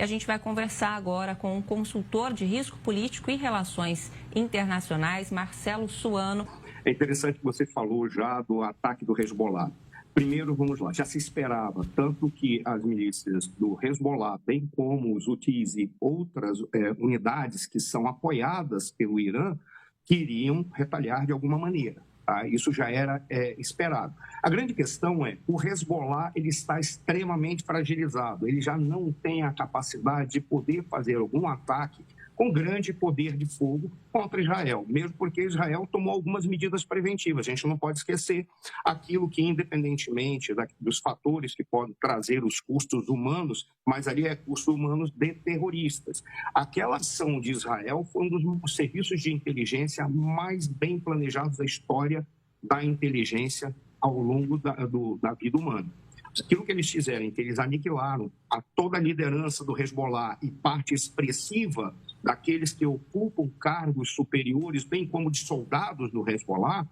E a gente vai conversar agora com o consultor de risco político e relações internacionais, Marcelo Suano. É interessante que você falou já do ataque do Hezbollah. Primeiro, vamos lá, já se esperava tanto que as milícias do Hezbollah, bem como os Houthis e outras unidades que são apoiadas pelo Irã, queriam retaliar de alguma maneira. Tá? Isso já era esperado. A grande questão é, o Hezbollah ele está extremamente fragilizado, ele já não tem a capacidade de poder fazer algum ataque com grande poder de fogo contra Israel, mesmo porque Israel tomou algumas medidas preventivas. A gente não pode esquecer aquilo que, independentemente dos fatores que podem trazer os custos humanos, mas ali é custos humanos de terroristas. Aquela ação de Israel foi um dos serviços de inteligência mais bem planejados da história da inteligência ao longo da vida humana. Aquilo que eles fizeram, que eles aniquilaram toda a liderança do Hezbollah e parte expressiva daqueles que ocupam cargos superiores, bem como de soldados do Hezbollah,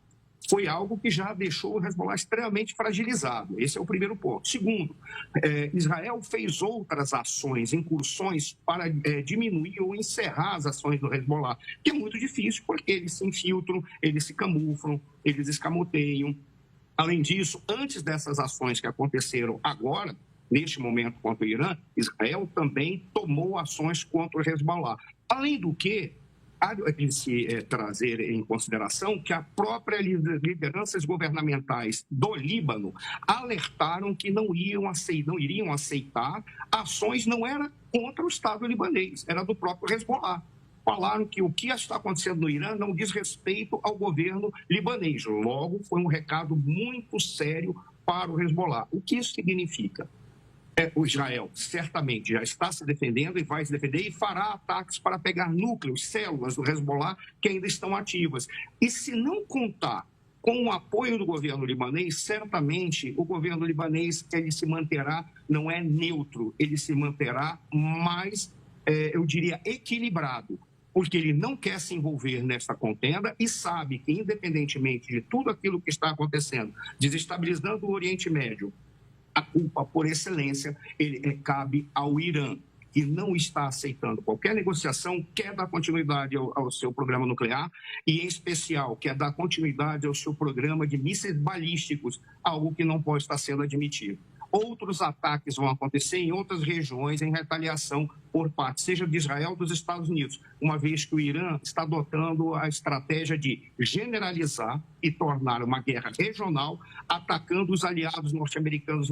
foi algo que já deixou o Hezbollah extremamente fragilizado. Esse é o primeiro ponto. Segundo, Israel fez outras ações, incursões para diminuir ou encerrar as ações do Hezbollah, que é muito difícil porque eles se infiltram, eles se camuflam, eles escamoteiam. Além disso, antes dessas ações que aconteceram agora, neste momento contra o Irã, Israel também tomou ações contra o Hezbollah. Além do que, há de se trazer em consideração que a própria lideranças governamentais do Líbano alertaram que não iriam aceitar ações, não era contra o Estado libanês, era do próprio Hezbollah. Falaram que o que está acontecendo no Irã não diz respeito ao governo libanês. Logo, foi um recado muito sério para o Hezbollah. O que isso significa? O Israel certamente já está se defendendo e vai se defender e fará ataques para pegar núcleos, células do Hezbollah que ainda estão ativas. E se não contar com o apoio do governo libanês, certamente o governo libanês ele se manterá, não é neutro, ele se manterá mais, eu diria, equilibrado, porque ele não quer se envolver nessa contenda e sabe que, independentemente de tudo aquilo que está acontecendo, desestabilizando o Oriente Médio, a culpa, por excelência, cabe ao Irã, que não está aceitando qualquer negociação, quer dar continuidade ao seu programa nuclear e, em especial, quer dar continuidade ao seu programa de mísseis balísticos, algo que não pode estar sendo admitido. Outros ataques vão acontecer em outras regiões em retaliação por parte, seja de Israel ou dos Estados Unidos, uma vez que o Irã está adotando a estratégia de generalizar e tornar uma guerra regional, atacando os aliados norte-americanos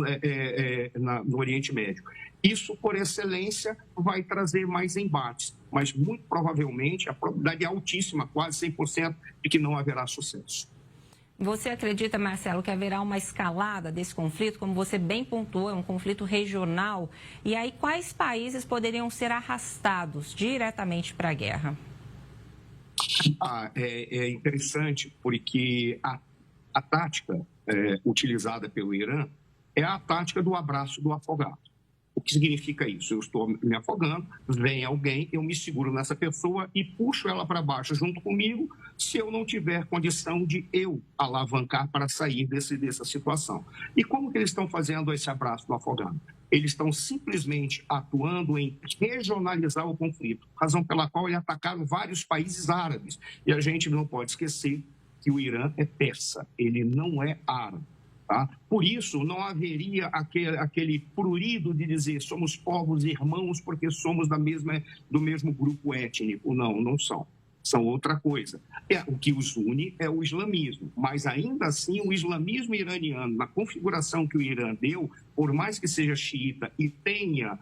no Oriente Médio. Isso, por excelência, vai trazer mais embates, mas muito provavelmente a probabilidade é altíssima, quase 100%, de que não haverá sucesso. Você acredita, Marcelo, que haverá uma escalada desse conflito? Como você bem pontuou, é um conflito regional. E aí, quais países poderiam ser arrastados diretamente para a guerra? É interessante porque a tática utilizada pelo Irã é a tática do abraço do afogado. O que significa isso? Eu estou me afogando, vem alguém, eu me seguro nessa pessoa e puxo ela para baixo junto comigo, se eu não tiver condição de eu alavancar para sair dessa situação. E como que eles estão fazendo esse abraço do afogado? Eles estão simplesmente atuando em regionalizar o conflito, razão pela qual eles atacaram vários países árabes. E a gente não pode esquecer que o Irã é persa, ele não é árabe. Tá? Por isso, não haveria aquele prurido de dizer somos povos irmãos porque somos do mesmo grupo étnico. Não, não são. São outra coisa. O que os une é o islamismo, mas ainda assim o islamismo iraniano, na configuração que o Irã deu, por mais que seja xiita e tenha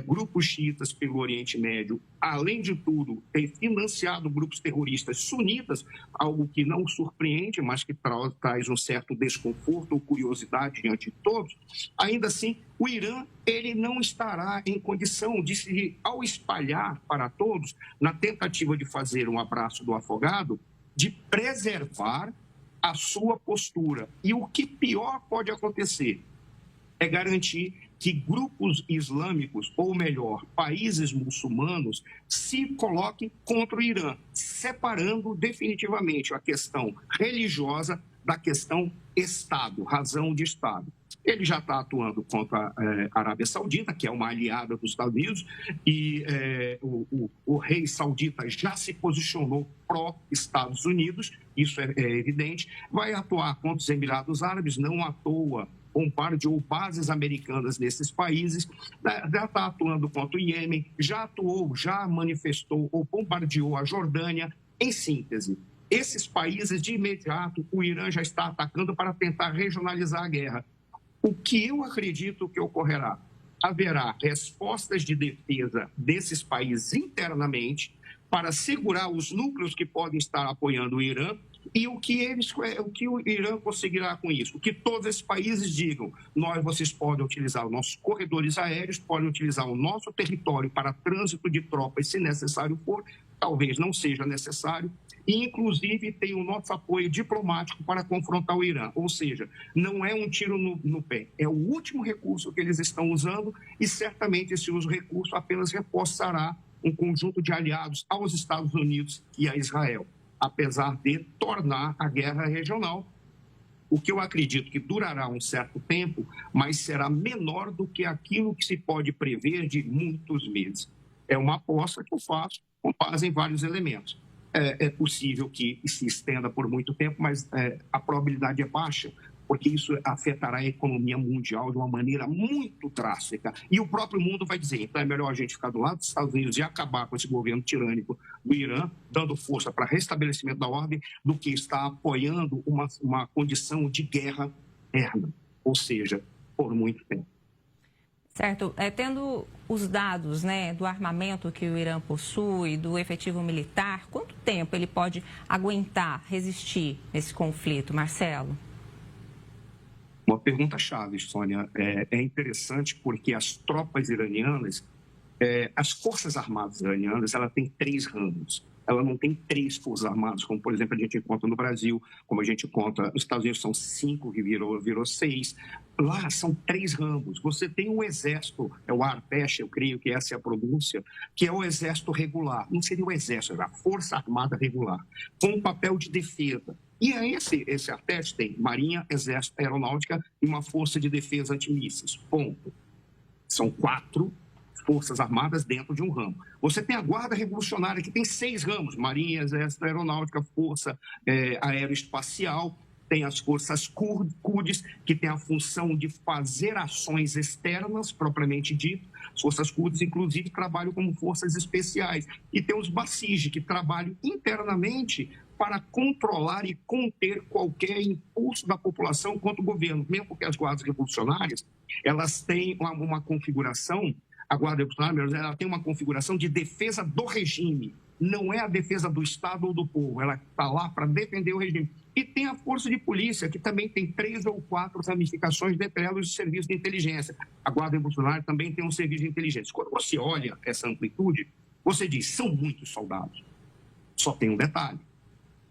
grupos xiitas pelo Oriente Médio, além de tudo, tem financiado grupos terroristas sunitas, algo que não surpreende, mas que traz um certo desconforto ou curiosidade diante de todos. Ainda assim, o Irã ele não estará em condição de, ao espalhar para todos, na tentativa de fazer um abraço do afogado, de preservar a sua postura. E o que pior pode acontecer é garantir que grupos islâmicos, ou melhor, países muçulmanos, se coloquem contra o Irã, separando definitivamente a questão religiosa da questão Estado, razão de Estado. Ele já está atuando contra a Arábia Saudita, que é uma aliada dos Estados Unidos, e o rei saudita já se posicionou pró-Estados Unidos, isso é evidente. Vai atuar contra os Emirados Árabes, não à toa bombardeou bases americanas nesses países, já está atuando contra o Iêmen, já atuou, já manifestou ou bombardeou a Jordânia. Em síntese, esses países, de imediato, o Irã já está atacando para tentar regionalizar a guerra. O que eu acredito que ocorrerá? Haverá respostas de defesa desses países internamente para segurar os núcleos que podem estar apoiando o Irã e o que o Irã conseguirá com isso? Que todos esses países digam: vocês podem utilizar os nossos corredores aéreos, podem utilizar o nosso território para trânsito de tropas, se necessário for, talvez não seja necessário, e, inclusive, tem o nosso apoio diplomático para confrontar o Irã. Ou seja, não é um tiro no pé, é o último recurso que eles estão usando e, certamente, esse uso recurso apenas reforçará um conjunto de aliados aos Estados Unidos e a Israel, apesar de tornar a guerra regional, o que eu acredito que durará um certo tempo, mas será menor do que aquilo que se pode prever de muitos meses. É uma aposta que eu faço com base em vários elementos. É possível que se estenda por muito tempo, mas a probabilidade é baixa, porque isso afetará a economia mundial de uma maneira muito drástica. E o próprio mundo vai dizer: então é melhor a gente ficar do lado dos Estados Unidos e acabar com esse governo tirânico do Irã, dando força para restabelecimento da ordem, do que estar apoiando uma condição de guerra eterna, ou seja, por muito tempo. Certo. Tendo os dados, né, do armamento que o Irã possui, do efetivo militar, quanto tempo ele pode aguentar, resistir nesse conflito, Marcelo? Uma pergunta-chave, Sônia. É interessante porque as tropas iranianas, as Forças Armadas iranianas, ela tem 3 ramos. Ela não tem 3 forças armadas, como, por exemplo, a gente encontra no Brasil, como a gente encontra nos Estados Unidos, são 5, que virou 6. Lá são 3 ramos. Você tem o exército, é o Arpesh, eu creio que essa é a pronúncia, que é o exército regular. Não seria o exército, é a Força Armada Regular, com um papel de defesa. E aí esse Arpesh tem Marinha, Exército, Aeronáutica e uma Força de Defesa Antimísseis. Ponto. São 4 Forças Armadas dentro de um ramo. Você tem a Guarda Revolucionária, que tem 6 ramos: Marinha, Exército, Aeronáutica, Força Aeroespacial. Tem as Forças Quds, que tem a função de fazer ações externas, propriamente dito. As Forças Quds, inclusive, trabalham como forças especiais. E tem os Basij, que trabalham internamente para controlar e conter qualquer impulso da população contra o governo. Mesmo porque as guardas revolucionárias, elas têm uma configuração, a Guarda Revolucionária, ela tem uma configuração de defesa do regime. Não é a defesa do Estado ou do povo, ela está lá para defender o regime. E tem a Força de Polícia, que também tem 3 ou 4 ramificações, dentre elas de serviço de inteligência. A Guarda Revolucionária também tem um serviço de inteligência. Quando você olha essa amplitude, você diz: são muitos soldados. Só tem um detalhe: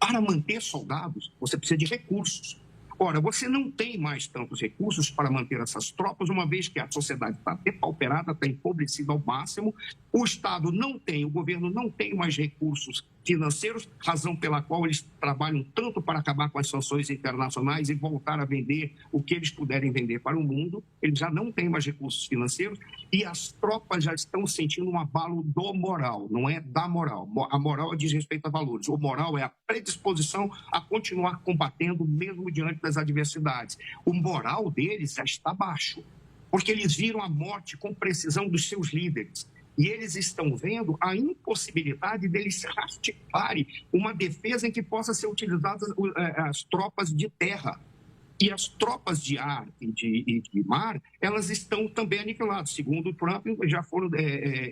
para manter soldados, você precisa de recursos. Ora, você não tem mais tantos recursos para manter essas tropas, uma vez que a sociedade está depauperada, está empobrecida ao máximo, o Estado não tem, o governo não tem mais recursos financeiros, razão pela qual eles trabalham tanto para acabar com as sanções internacionais e voltar a vender o que eles puderem vender para o mundo. Eles já não têm mais recursos financeiros e as tropas já estão sentindo um abalo do moral, não é da moral. A moral diz respeito a valores, o moral é a predisposição a continuar combatendo mesmo diante das adversidades. O moral deles já está baixo, porque eles viram a morte com precisão dos seus líderes. E eles estão vendo a impossibilidade deles articularem uma defesa em que possa ser utilizadas as tropas de terra. E as tropas de ar e de mar, elas estão também aniquiladas. Segundo o Trump, já foram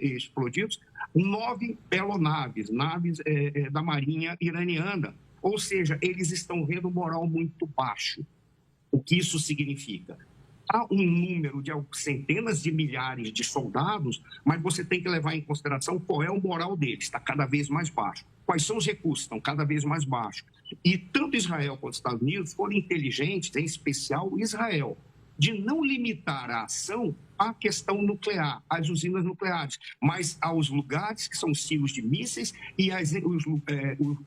explodidos 9 naves da Marinha iraniana. Ou seja, eles estão vendo um moral muito baixo. O que isso significa? Há um número de centenas de milhares de soldados, mas você tem que levar em consideração qual é o moral deles, está cada vez mais baixo. Quais são os recursos? Estão cada vez mais baixos. E tanto Israel quanto os Estados Unidos foram inteligentes, em especial Israel, de não limitar a ação à questão nuclear, às usinas nucleares, mas aos lugares que são silos de mísseis e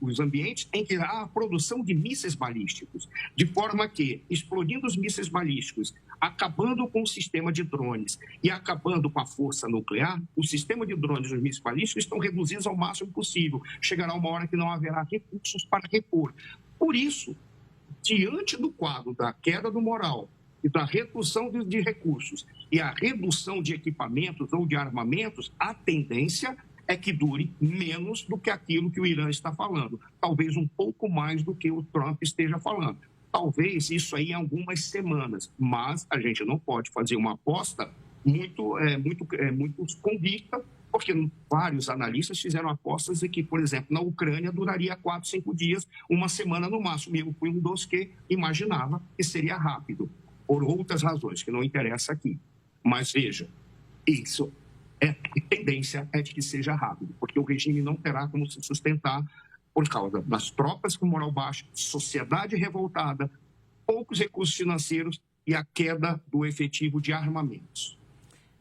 os ambientes em que há a produção de mísseis balísticos, de forma que, explodindo os mísseis balísticos, acabando com o sistema de drones e acabando com a força nuclear, o sistema de drones e os mísseis balísticos estão reduzidos ao máximo possível. Chegará uma hora que não haverá recursos para repor. Por isso, diante do quadro da queda do moral e da redução de recursos e a redução de equipamentos ou de armamentos, a tendência é que dure menos do que aquilo que o Irã está falando. Talvez um pouco mais do que o Trump esteja falando. Talvez isso aí em algumas semanas, mas a gente não pode fazer uma aposta muito convicta, porque vários analistas fizeram apostas de que, por exemplo, na Ucrânia duraria 4, 5 dias, uma semana no máximo. Eu fui um dos que imaginava que seria rápido, por outras razões, que não interessa aqui. Mas veja, isso a tendência é de que seja rápido, porque o regime não terá como se sustentar por causa das tropas com moral baixo, sociedade revoltada, poucos recursos financeiros e a queda do efetivo de armamentos.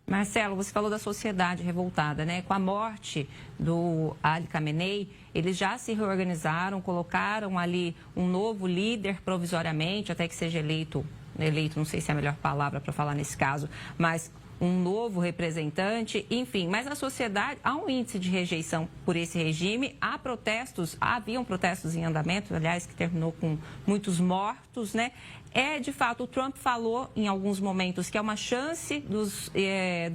Marcelo, você falou da sociedade revoltada, né? Com a morte do Ali Khamenei, eles já se reorganizaram, colocaram ali um novo líder provisoriamente, até que seja eleito, não sei se é a melhor palavra para falar nesse caso, mas um novo representante, enfim. Mas na sociedade há um índice de rejeição por esse regime, haviam protestos em andamento, aliás, que terminou com muitos mortos, né? De fato, o Trump falou em alguns momentos que é uma chance dos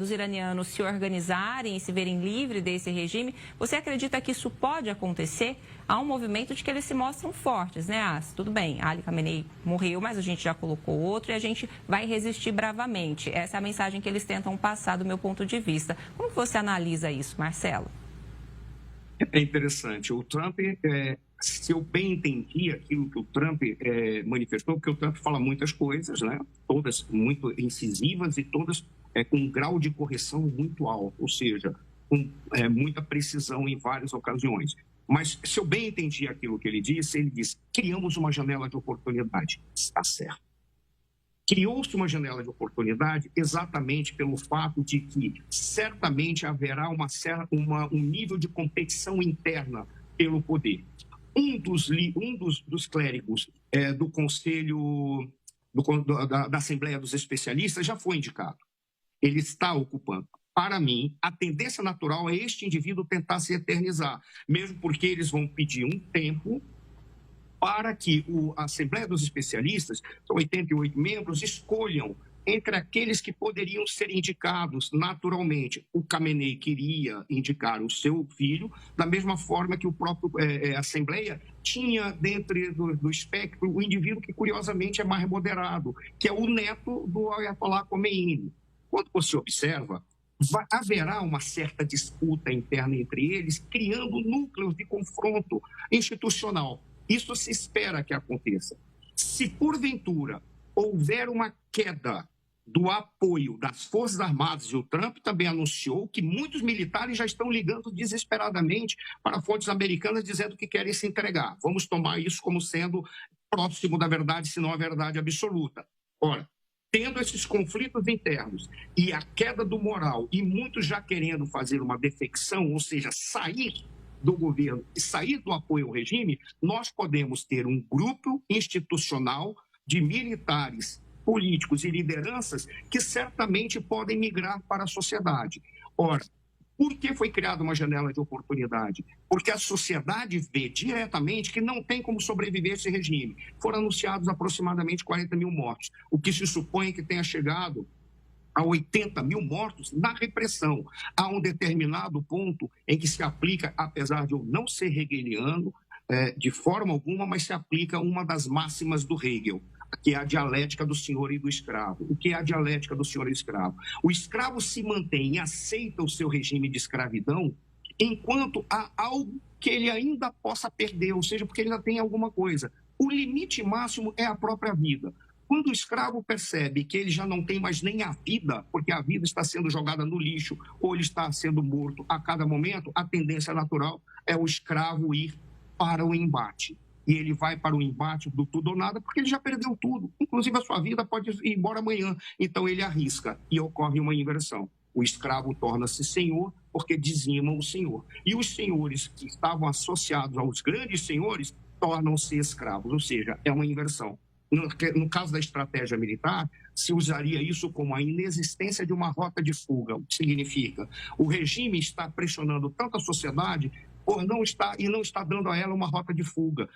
iranianos se organizarem e se verem livres desse regime. Você acredita que isso pode acontecer? Há um movimento de que eles se mostram fortes, né? Tudo bem, Ali Khamenei morreu, mas a gente já colocou outro e a gente vai resistir bravamente. Essa é a mensagem que eles tentam passar do meu ponto de vista. Como você analisa isso, Marcelo? É interessante. O Trump, se eu bem entendi aquilo que o Trump manifestou, porque o Trump fala muitas coisas, né? Todas muito incisivas e todas com um grau de correção muito alto, ou seja, com muita precisão em várias ocasiões. Mas se eu bem entendi aquilo que ele disse, criamos uma janela de oportunidade. Está certo. Criou-se uma janela de oportunidade exatamente pelo fato de que certamente haverá um nível de competição interna pelo poder. Um dos clérigos do Conselho, da Assembleia dos Especialistas já foi indicado. Ele está ocupando. Para mim, a tendência natural é este indivíduo tentar se eternizar, mesmo porque eles vão pedir um tempo para que a Assembleia dos Especialistas, são 88 membros, escolham entre aqueles que poderiam ser indicados naturalmente. O Khamenei queria indicar o seu filho, da mesma forma que o próprio Assembleia tinha dentro do espectro o indivíduo que, curiosamente, é mais moderado, que é o neto do Ayatollah Khomeini. Quando você observa, haverá uma certa disputa interna entre eles, criando núcleos de confronto institucional. Isso se espera que aconteça. Se, porventura, houver uma queda do apoio das Forças Armadas, e o Trump também anunciou que muitos militares já estão ligando desesperadamente para fontes americanas dizendo que querem se entregar. Vamos tomar isso como sendo próximo da verdade, se não a verdade absoluta. Ora, tendo esses conflitos internos e a queda do moral, e muitos já querendo fazer uma defecção, ou seja, sair do governo e sair do apoio ao regime, nós podemos ter um grupo institucional de militares, políticos e lideranças que certamente podem migrar para a sociedade. Ora, por que foi criada uma janela de oportunidade? Porque a sociedade vê diretamente que não tem como sobreviver esse regime. Foram anunciados aproximadamente 40 mil mortos, o que se supõe que tenha chegado a 80 mil mortos na repressão. Há um determinado ponto em que se aplica, apesar de eu não ser hegeliano, de forma alguma, mas se aplica uma das máximas do Hegel, que é a dialética do senhor e do escravo. O que é a dialética do senhor e do escravo? O escravo se mantém e aceita o seu regime de escravidão enquanto há algo que ele ainda possa perder, ou seja, porque ele ainda tem alguma coisa. O limite máximo é a própria vida. Quando o escravo percebe que ele já não tem mais nem a vida, porque a vida está sendo jogada no lixo ou ele está sendo morto a cada momento, a tendência natural é o escravo ir para o embate. e ele vai para o embate do tudo ou nada, porque ele já perdeu tudo. Inclusive, a sua vida pode ir embora amanhã. Então, ele arrisca e ocorre uma inversão. O escravo torna-se senhor porque dizima o senhor. E os senhores que estavam associados aos grandes senhores tornam-se escravos, ou seja, é uma inversão. No caso da estratégia militar, se usaria isso como a inexistência de uma rota de fuga, o que significa o regime está pressionando tanto a sociedade por não está dando a ela uma rota de fuga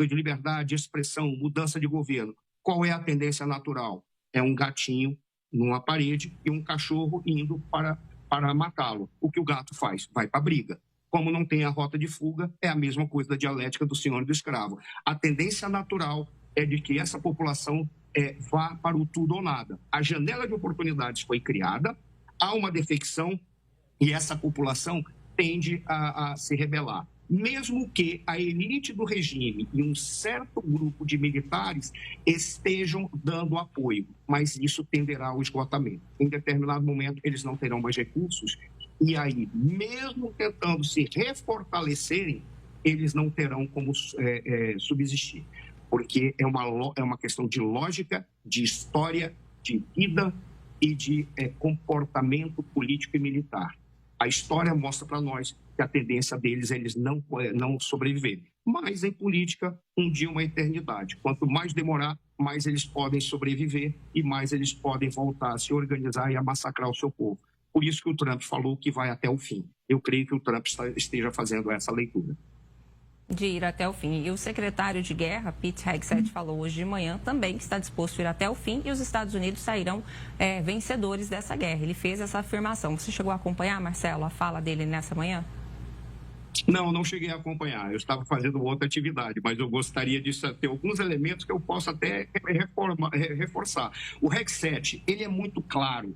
de liberdade, expressão, mudança de governo. Qual é a tendência natural? É um gatinho numa parede e um cachorro indo para matá-lo. O que o gato faz? Vai para a briga. Como não tem a rota de fuga, é a mesma coisa da dialética do senhor e do escravo. A tendência natural é de que essa população vá para o tudo ou nada. A janela de oportunidades foi criada, há uma defecção e essa população tende a se rebelar. Mesmo que a elite do regime e um certo grupo de militares estejam dando apoio, mas isso tenderá ao esgotamento. Em determinado momento, eles não terão mais recursos e aí, mesmo tentando se refortalecerem, eles não terão como subsistir. Porque é uma questão de lógica, de história, de vida e de comportamento político e militar. A história mostra para nós que a tendência deles é eles não sobreviverem. Mas em política, um dia é uma eternidade. Quanto mais demorar, mais eles podem sobreviver e mais eles podem voltar a se organizar e a massacrar o seu povo. Por isso que o Trump falou que vai até o fim. Eu creio que o Trump esteja fazendo essa leitura. De ir até o fim. E o secretário de Guerra, Pete Hegseth, falou hoje de manhã também que está disposto a ir até o fim e os Estados Unidos sairão vencedores dessa guerra. Ele fez essa afirmação. Você chegou a acompanhar, Marcelo, a fala dele nessa manhã? Não cheguei a acompanhar. Eu estava fazendo outra atividade, mas eu gostaria de ter alguns elementos que eu possa até reforçar. O Hegseth, ele é muito claro.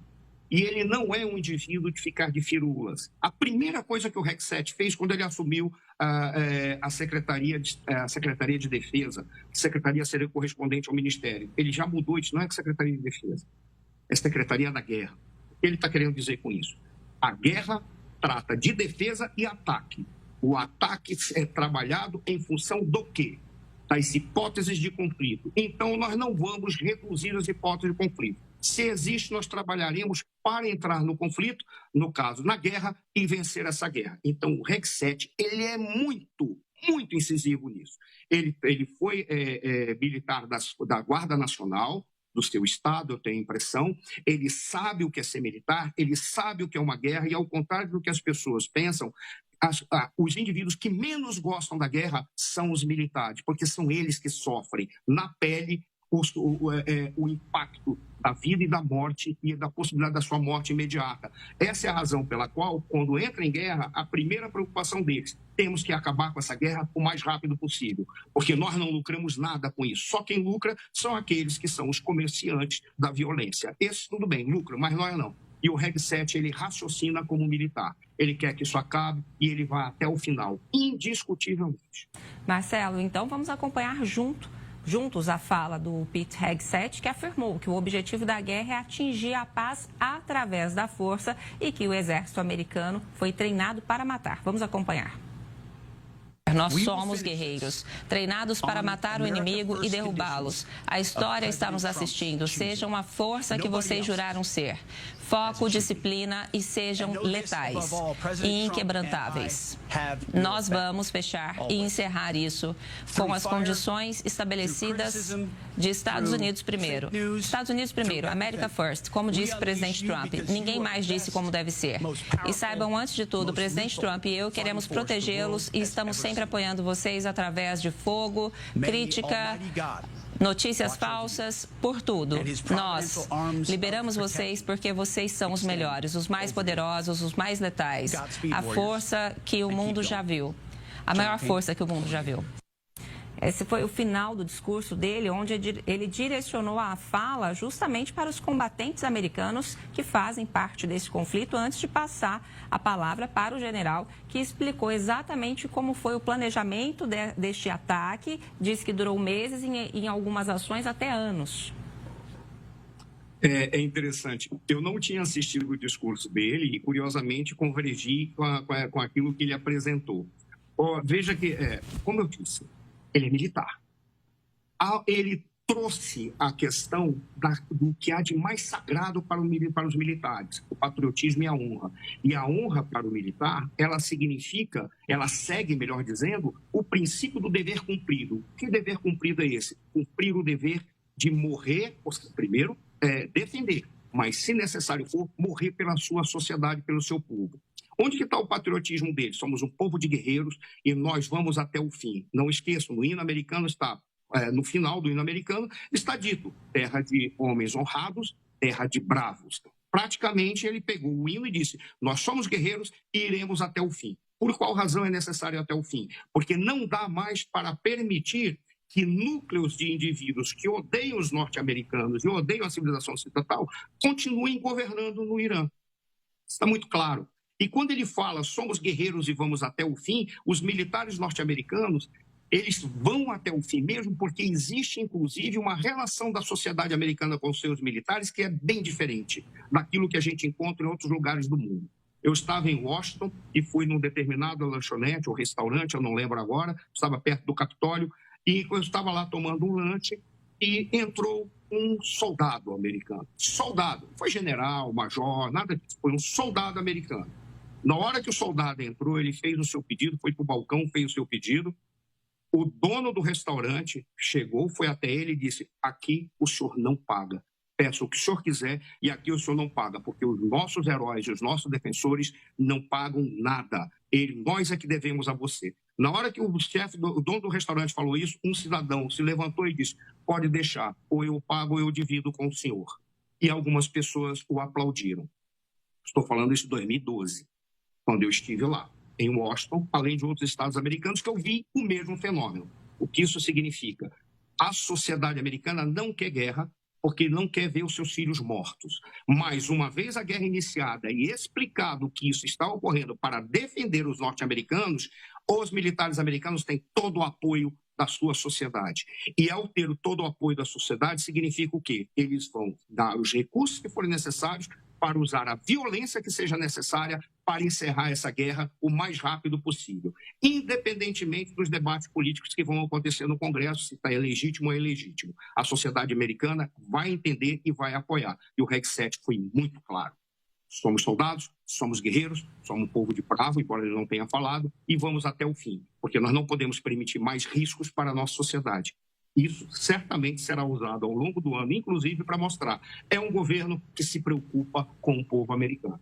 E ele não é um indivíduo de ficar de firulas. A primeira coisa que o Hegseth fez quando ele assumiu a Secretaria de Defesa, a Secretaria seria correspondente ao Ministério, ele já mudou isso, não é Secretaria de Defesa, é Secretaria da Guerra. O que ele está querendo dizer com isso? A guerra trata de defesa e ataque. O ataque é trabalhado em função do quê? Das hipóteses de conflito. Então, nós não vamos reduzir as hipóteses de conflito. Se existe, nós trabalharemos para entrar no conflito, no caso, na guerra, e vencer essa guerra. Então, o Hegseth, ele é muito incisivo nisso. Ele foi militar da Guarda Nacional, do seu estado, eu tenho a impressão. Ele sabe o que é ser militar, ele sabe o que é uma guerra, e ao contrário do que as pessoas pensam, os indivíduos que menos gostam da guerra são os militares, porque são eles que sofrem na pele o impacto da vida e da morte e da possibilidade da sua morte imediata. Essa é a razão pela qual, quando entra em guerra, a primeira preocupação deles, temos que acabar com essa guerra o mais rápido possível, porque nós não lucramos nada com isso. Só quem lucra são aqueles que são os comerciantes da violência. Esses, tudo bem, lucram, mas nós não. E o Hegseth, ele raciocina como militar. Ele quer que isso acabe e ele vai até o final, indiscutivelmente. Marcelo, então vamos acompanhar juntos a fala do Pete Hegseth, que afirmou que o objetivo da guerra é atingir a paz através da força e que o exército americano foi treinado para matar. Vamos acompanhar. Nós somos guerreiros, treinados para matar o inimigo e derrubá-los. A história está nos assistindo. Sejam a força que vocês juraram ser. Foco, disciplina e sejam letais e inquebrantáveis. Nós vamos fechar e encerrar isso com as condições estabelecidas de Estados Unidos primeiro. Estados Unidos primeiro, America First, como disse o presidente Trump. Ninguém mais disse como deve ser. E saibam, antes de tudo, o presidente Trump e eu queremos protegê-los e estamos sempre apoiando vocês através de fogo, crítica, notícias falsas, por tudo. Nós liberamos vocês porque vocês são os melhores, os mais poderosos, os mais letais. A força que o mundo já viu. A maior força que o mundo já viu. Esse foi o final do discurso dele, onde ele direcionou a fala justamente para os combatentes americanos que fazem parte desse conflito, antes de passar a palavra para o general, que explicou exatamente como foi o planejamento deste ataque. Disse que durou meses e, em algumas ações, até anos. É interessante. Eu não tinha assistido o discurso dele e, curiosamente, convergi com aquilo que ele apresentou. Veja que, como eu disse, Ele é militar. Ele trouxe a questão do que há de mais sagrado para os militares, o patriotismo e a honra. E a honra para o militar, ela segue, melhor dizendo, o princípio do dever cumprido. Que dever cumprido é esse? Cumprir o dever de morrer, primeiro, defender, mas, se necessário for, morrer pela sua sociedade, pelo seu povo. Onde que está o patriotismo dele? Somos um povo de guerreiros e nós vamos até o fim. Não esqueçam, no hino americano está... no final do hino americano, está dito, terra de homens honrados, terra de bravos. Praticamente, ele pegou o hino e disse, nós somos guerreiros e iremos até o fim. Por qual razão é necessário até o fim? Porque não dá mais para permitir que núcleos de indivíduos que odeiam os norte-americanos e odeiam a civilização ocidental continuem governando no Irã. Está muito claro. E quando ele fala, somos guerreiros e vamos até o fim, os militares norte-americanos, eles vão até o fim mesmo, porque existe, inclusive, uma relação da sociedade americana com os seus militares que é bem diferente daquilo que a gente encontra em outros lugares do mundo. Eu estava em Washington e fui num determinado lanchonete ou restaurante, eu não lembro agora, estava perto do Capitólio, e eu estava lá tomando um lanche e entrou um soldado americano. Soldado, foi general, major, nada disso, foi um soldado americano. Na hora que o soldado entrou, ele fez o seu pedido, foi para o balcão, fez o seu pedido. O dono do restaurante chegou, foi até ele e disse, aqui o senhor não paga. Peça o que o senhor quiser e aqui o senhor não paga, porque os nossos heróis e os nossos defensores não pagam nada. Nós é que devemos a você. Na hora que o dono do restaurante falou isso, um cidadão se levantou e disse, pode deixar, ou eu pago ou eu divido com o senhor. E algumas pessoas o aplaudiram. Estou falando isso em 2012, quando eu estive lá em Washington, além de outros estados americanos, que eu vi o mesmo fenômeno. O que isso significa? A sociedade americana não quer guerra, porque não quer ver os seus filhos mortos. Mas, uma vez a guerra iniciada e explicado que isso está ocorrendo para defender os norte-americanos, os militares americanos têm todo o apoio da sua sociedade. E, ao ter todo o apoio da sociedade, significa o quê? Eles vão dar os recursos que forem necessários para usar a violência que seja necessária para encerrar essa guerra o mais rápido possível, independentemente dos debates políticos que vão acontecer no Congresso, se está legítimo ou ilegítimo. A sociedade americana vai entender e vai apoiar. E o Reg 7 foi muito claro. Somos soldados, somos guerreiros, somos um povo de bravo, embora ele não tenha falado, e vamos até o fim, porque nós não podemos permitir mais riscos para a nossa sociedade. Isso certamente será usado ao longo do ano, inclusive para mostrar. É um governo que se preocupa com o povo americano.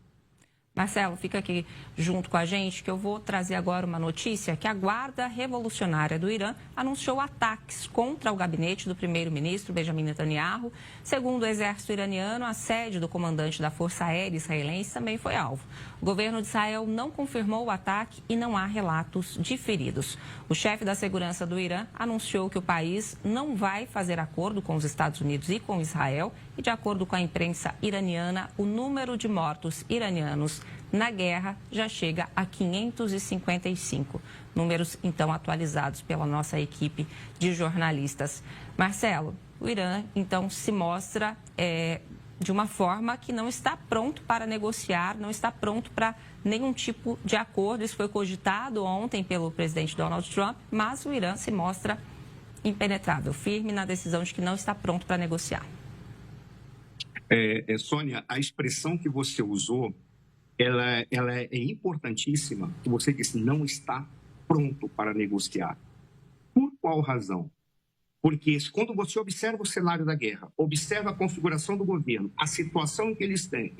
Marcelo, fica aqui junto com a gente que eu vou trazer agora uma notícia que a Guarda Revolucionária do Irã anunciou ataques contra o gabinete do primeiro-ministro Benjamin Netanyahu. Segundo o exército iraniano, a sede do comandante da Força Aérea israelense também foi alvo. O governo de Israel não confirmou o ataque e não há relatos de feridos. O chefe da segurança do Irã anunciou que o país não vai fazer acordo com os Estados Unidos e com Israel e, de acordo com a imprensa iraniana, o número de mortos iranianos na guerra já chega a 555. Números, então, atualizados pela nossa equipe de jornalistas. Marcelo, o Irã, então, se mostra de uma forma que não está pronto para negociar, não está pronto para nenhum tipo de acordo. Isso foi cogitado ontem pelo presidente Donald Trump, mas o Irã se mostra impenetrável, firme na decisão de que não está pronto para negociar. Sônia, a expressão que você usou, ela é importantíssima, que você disse, não está pronto para negociar. Por qual razão? Porque quando você observa o cenário da guerra, observa a configuração do governo, a situação que eles têm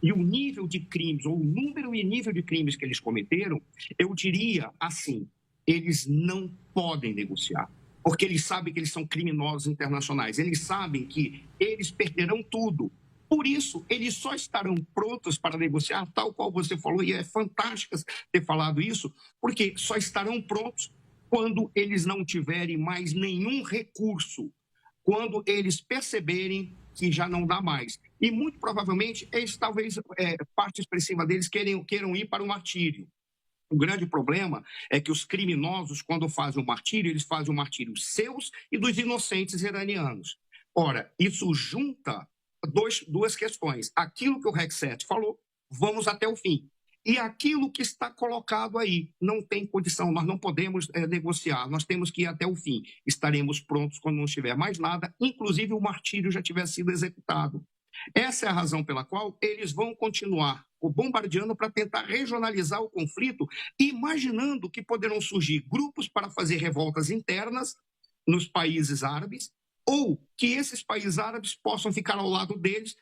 e o nível de crimes, ou o número e nível de crimes que eles cometeram, eu diria assim, eles não podem negociar. Porque eles sabem que eles são criminosos internacionais, eles sabem que eles perderão tudo. Por isso, eles só estarão prontos para negociar, tal qual você falou, e é fantástico ter falado isso, porque só estarão prontos quando eles não tiverem mais nenhum recurso, quando eles perceberem que já não dá mais. E, muito provavelmente, eles talvez, parte expressiva deles, queiram ir para o martírio. O grande problema é que os criminosos, quando fazem o martírio, eles fazem o martírio seus e dos inocentes iranianos. Ora, isso junta duas questões. Aquilo que o Reg 7 falou, vamos até o fim. E aquilo que está colocado aí não tem condição, nós não podemos negociar, nós temos que ir até o fim. Estaremos prontos quando não tiver mais nada, inclusive o martírio já tiver sido executado. Essa é a razão pela qual eles vão continuar bombardeando para tentar regionalizar o conflito, imaginando que poderão surgir grupos para fazer revoltas internas nos países árabes, ou que esses países árabes possam ficar ao lado deles,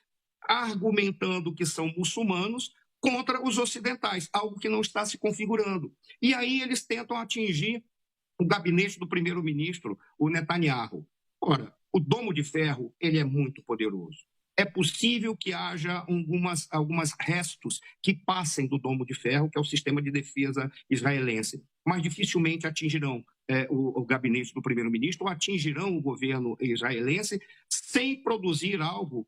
argumentando que são muçulmanos contra os ocidentais, algo que não está se configurando. E aí eles tentam atingir o gabinete do primeiro-ministro, o Netanyahu. Ora, o domo de ferro, ele é muito poderoso. É possível que haja algumas restos que passem do domo de ferro, que é o sistema de defesa israelense, mas dificilmente atingirão o gabinete do primeiro-ministro ou atingirão o governo israelense sem produzir algo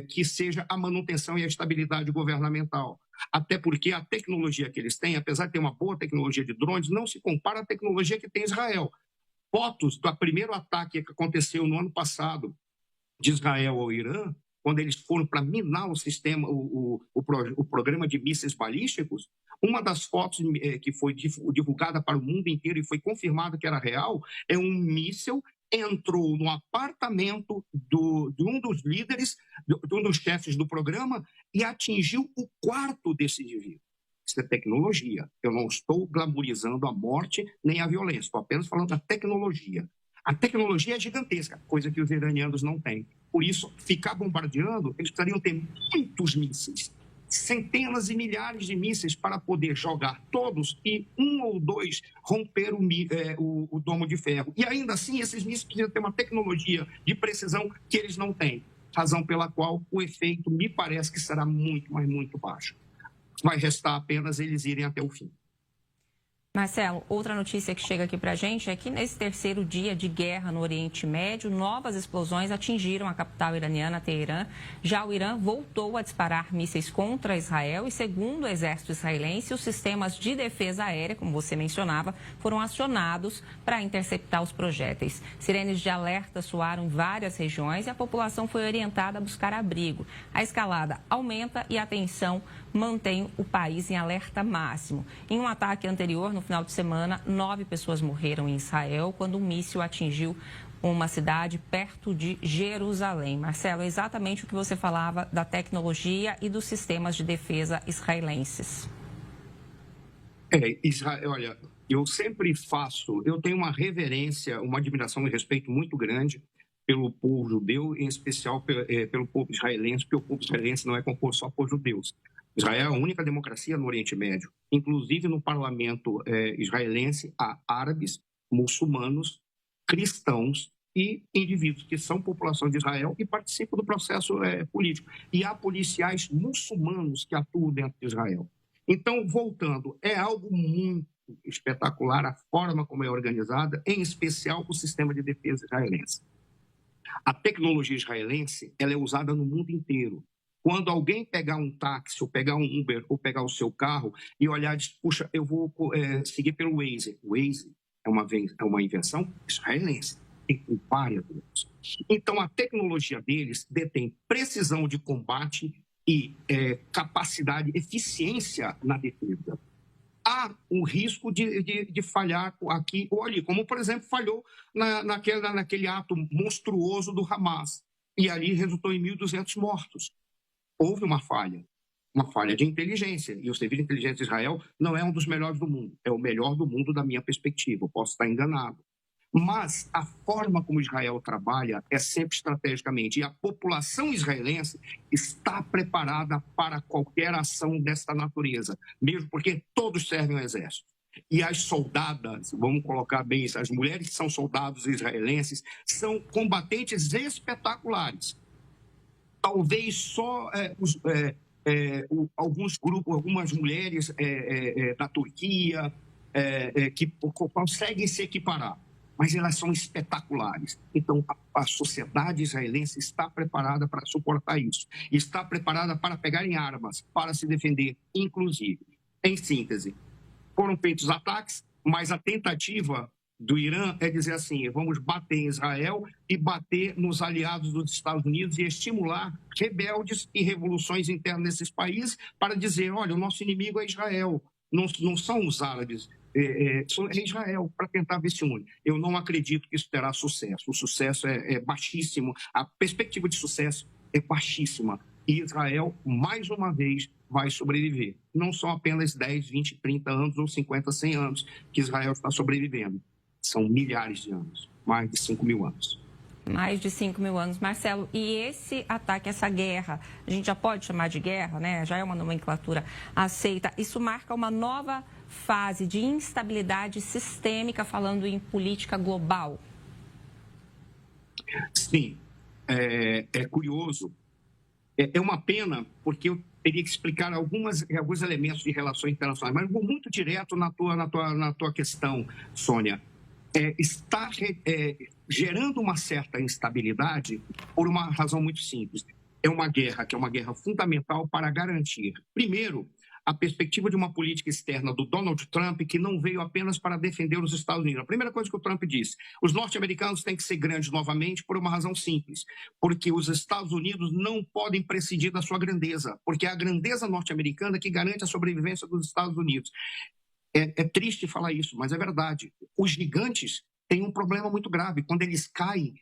que seja a manutenção e a estabilidade governamental. Até porque a tecnologia que eles têm, apesar de ter uma boa tecnologia de drones, não se compara à tecnologia que tem Israel. Fotos do primeiro ataque que aconteceu no ano passado de Israel ao Irã, quando eles foram para minar o sistema, o programa de mísseis balísticos, uma das fotos que foi divulgada para o mundo inteiro e foi confirmada que era real, é um míssil entrou no apartamento de um dos líderes, de um dos chefes do programa, e atingiu o quarto desse indivíduo. Isso é tecnologia. Eu não estou glamorizando a morte nem a violência, estou apenas falando da tecnologia. A tecnologia é gigantesca, coisa que os iranianos não têm. Por isso, ficar bombardeando, eles precisariam ter muitos mísseis, centenas e milhares de mísseis para poder jogar todos e um ou dois romper o domo de ferro. E ainda assim, esses mísseis precisam ter uma tecnologia de precisão que eles não têm, razão pela qual o efeito me parece que será muito, mas muito baixo. Vai restar apenas eles irem até o fim. Marcelo, outra notícia que chega aqui para a gente é que nesse terceiro dia de guerra no Oriente Médio, novas explosões atingiram a capital iraniana, Teherã. Já o Irã voltou a disparar mísseis contra Israel e, segundo o exército israelense, os sistemas de defesa aérea, como você mencionava, foram acionados para interceptar os projéteis. Sirenes de alerta soaram em várias regiões e a população foi orientada a buscar abrigo. A escalada aumenta e a tensão mantém o país em alerta máximo. Em um ataque anterior, no final de semana, 9 pessoas morreram em Israel quando um míssil atingiu uma cidade perto de Jerusalém. Marcelo, é exatamente o que você falava da tecnologia e dos sistemas de defesa israelenses. Israel, olha, eu tenho uma reverência, uma admiração e respeito muito grande pelo povo judeu, em especial pelo povo israelense, porque o povo israelense não é composto só por judeus. Israel é a única democracia no Oriente Médio. Inclusive, no parlamento israelense, há árabes, muçulmanos, cristãos e indivíduos que são população de Israel e participam do processo político. E há policiais muçulmanos que atuam dentro de Israel. Então, voltando, é algo muito espetacular a forma como é organizada, em especial o sistema de defesa israelense. A tecnologia israelense ela é usada no mundo inteiro. Quando alguém pegar um táxi, ou pegar um Uber, ou pegar o seu carro e olhar e diz, puxa, eu vou seguir pelo Waze. O Waze é uma invenção israelense, tem várias outras. Então, a tecnologia deles detém precisão de combate e capacidade, eficiência na defesa. Há um risco de falhar aqui ou ali, como, por exemplo, falhou naquele ato monstruoso do Hamas, e ali resultou em 1.200 mortos. Houve uma falha de inteligência, e o serviço de inteligência de Israel não é um dos melhores do mundo, é o melhor do mundo da minha perspectiva, eu posso estar enganado. Mas a forma como Israel trabalha é sempre estrategicamente, e a população israelense está preparada para qualquer ação desta natureza, mesmo porque todos servem ao exército. E as soldadas, vamos colocar bem isso, as mulheres que são soldados israelenses, são combatentes espetaculares. Talvez só alguns grupos, algumas mulheres da Turquia que conseguem se equiparar, mas elas são espetaculares. Então, a sociedade israelense está preparada para suportar isso, está preparada para pegar em armas, para se defender, inclusive. Em síntese, foram feitos ataques, mas a tentativa do Irã é dizer assim, vamos bater em Israel e bater nos aliados dos Estados Unidos e estimular rebeldes e revoluções internas nesses países para dizer, olha, o nosso inimigo é Israel, não são os árabes, é Israel, para tentar ver se une. Eu não acredito que isso terá sucesso. O sucesso é baixíssimo, a perspectiva de sucesso é baixíssima. E Israel, mais uma vez, vai sobreviver. Não são apenas 10, 20, 30 anos ou 50, 100 anos que Israel está sobrevivendo. São milhares de anos, mais de 5 mil anos. Mais de 5 mil anos. Marcelo, e esse ataque, essa guerra, a gente já pode chamar de guerra, né? Já é uma nomenclatura aceita. Isso marca uma nova fase de instabilidade sistêmica, falando em política global? Sim, é curioso. É uma pena, porque eu teria que explicar alguns elementos de relações internacionais, mas vou muito direto na tua questão, Sônia. Está gerando uma certa instabilidade por uma razão muito simples. É uma guerra que é uma guerra fundamental para garantir, primeiro, a perspectiva de uma política externa do Donald Trump, que não veio apenas para defender os Estados Unidos. A primeira coisa que o Trump disse, os norte-americanos têm que ser grandes novamente por uma razão simples, porque os Estados Unidos não podem prescindir da sua grandeza, porque é a grandeza norte-americana que garante a sobrevivência dos Estados Unidos. É triste falar isso, mas é verdade. Os gigantes têm um problema muito grave. Quando eles caem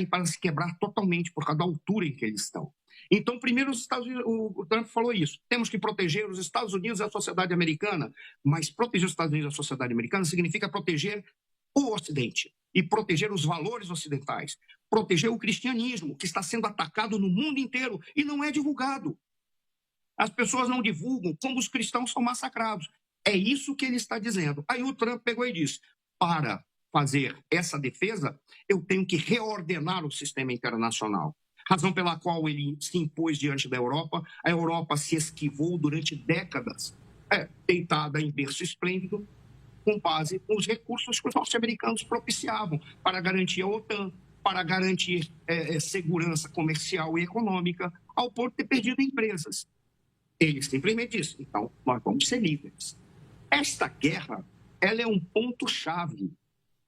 para se quebrar totalmente por causa da altura em que eles estão. Então, primeiro, os Estados Unidos, o Trump falou isso. Temos que proteger os Estados Unidos e a sociedade americana. Mas proteger os Estados Unidos e a sociedade americana significa proteger o Ocidente e proteger os valores ocidentais. Proteger o cristianismo, que está sendo atacado no mundo inteiro e não é divulgado. As pessoas não divulgam como os cristãos são massacrados. É isso que ele está dizendo. Aí o Trump pegou e disse, para fazer essa defesa, eu tenho que reordenar o sistema internacional. Razão pela qual ele se impôs diante da Europa. A Europa se esquivou durante décadas, deitada em berço esplêndido, com base nos recursos que os norte-americanos propiciavam para garantir a OTAN, para garantir segurança comercial e econômica, ao ponto de ter perdido empresas. Ele simplesmente disse, então, nós vamos ser líderes. Esta guerra, ela é um ponto-chave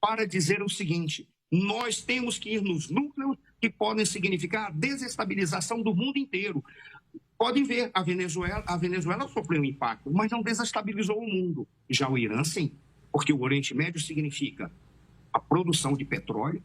para dizer o seguinte, nós temos que ir nos núcleos que podem significar a desestabilização do mundo inteiro. Podem ver, a Venezuela sofreu um impacto, mas não desestabilizou o mundo. Já o Irã, sim, porque o Oriente Médio significa a produção de petróleo,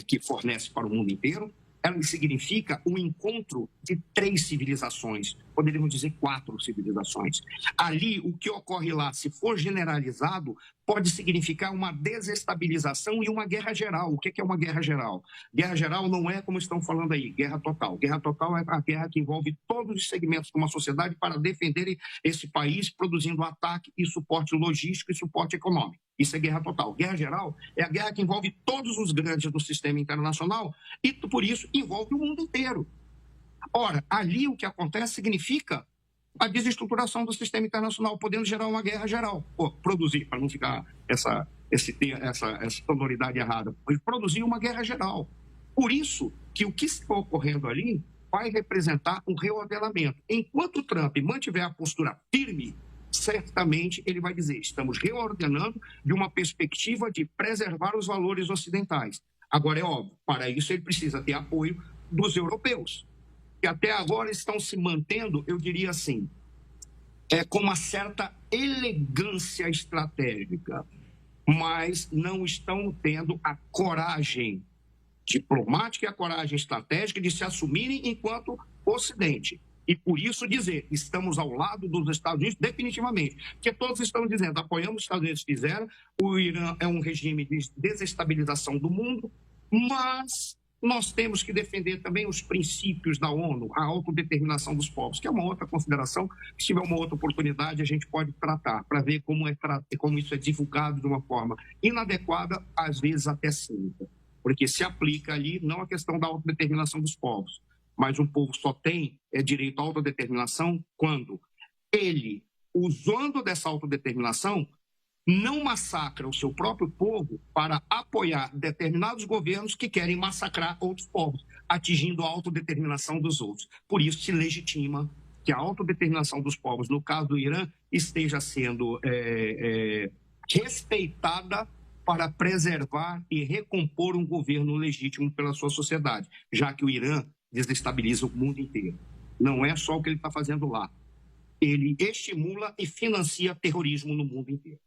que fornece para o mundo inteiro, ela significa o encontro de 3 civilizações, poderíamos dizer 4 civilizações. Ali, o que ocorre lá, se for generalizado, pode significar uma desestabilização e uma guerra geral. O que é uma guerra geral? Guerra geral não é como estão falando aí, guerra total. Guerra total é a guerra que envolve todos os segmentos de uma sociedade para defender esse país, produzindo ataque e suporte logístico e suporte econômico. Isso é guerra total. Guerra geral é a guerra que envolve todos os grandes do sistema internacional e, por isso, envolve o mundo inteiro. Ora, ali o que acontece significa a desestruturação do sistema internacional, podendo gerar uma guerra geral. Produzir, para não ficar essa sonoridade errada, produzir uma guerra geral. Por isso que o que está ocorrendo ali vai representar um reordenamento. Enquanto Trump mantiver a postura firme, certamente ele vai dizer, estamos reordenando de uma perspectiva de preservar os valores ocidentais. Agora, é óbvio, para isso ele precisa ter apoio dos europeus, que até agora estão se mantendo, eu diria assim, com uma certa elegância estratégica, mas não estão tendo a coragem diplomática e a coragem estratégica de se assumirem enquanto Ocidente. E por isso dizer, estamos ao lado dos Estados Unidos definitivamente. Porque todos estão dizendo, apoiamos os Estados Unidos fizeram, o Irã é um regime de desestabilização do mundo, mas nós temos que defender também os princípios da ONU, a autodeterminação dos povos, que é uma outra consideração, se tiver uma outra oportunidade a gente pode tratar, para ver como isso é divulgado de uma forma inadequada, às vezes até cínica. Porque se aplica ali não a questão da autodeterminação dos povos, mas um povo só tem direito à autodeterminação quando ele, usando dessa autodeterminação, não massacra o seu próprio povo para apoiar determinados governos que querem massacrar outros povos, atingindo a autodeterminação dos outros. Por isso se legitima que a autodeterminação dos povos, no caso do Irã, esteja sendo respeitada para preservar e recompor um governo legítimo pela sua sociedade, já que o Irã desestabiliza o mundo inteiro. Não é só o que ele está fazendo lá. Ele estimula e financia terrorismo no mundo inteiro.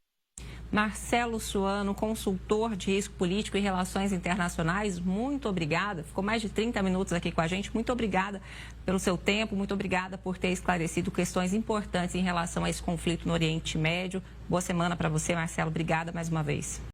Marcelo Suano, consultor de risco político e relações internacionais, muito obrigada. Ficou mais de 30 minutos aqui com a gente. Muito obrigada pelo seu tempo, muito obrigada por ter esclarecido questões importantes em relação a esse conflito no Oriente Médio. Boa semana para você, Marcelo. Obrigada mais uma vez.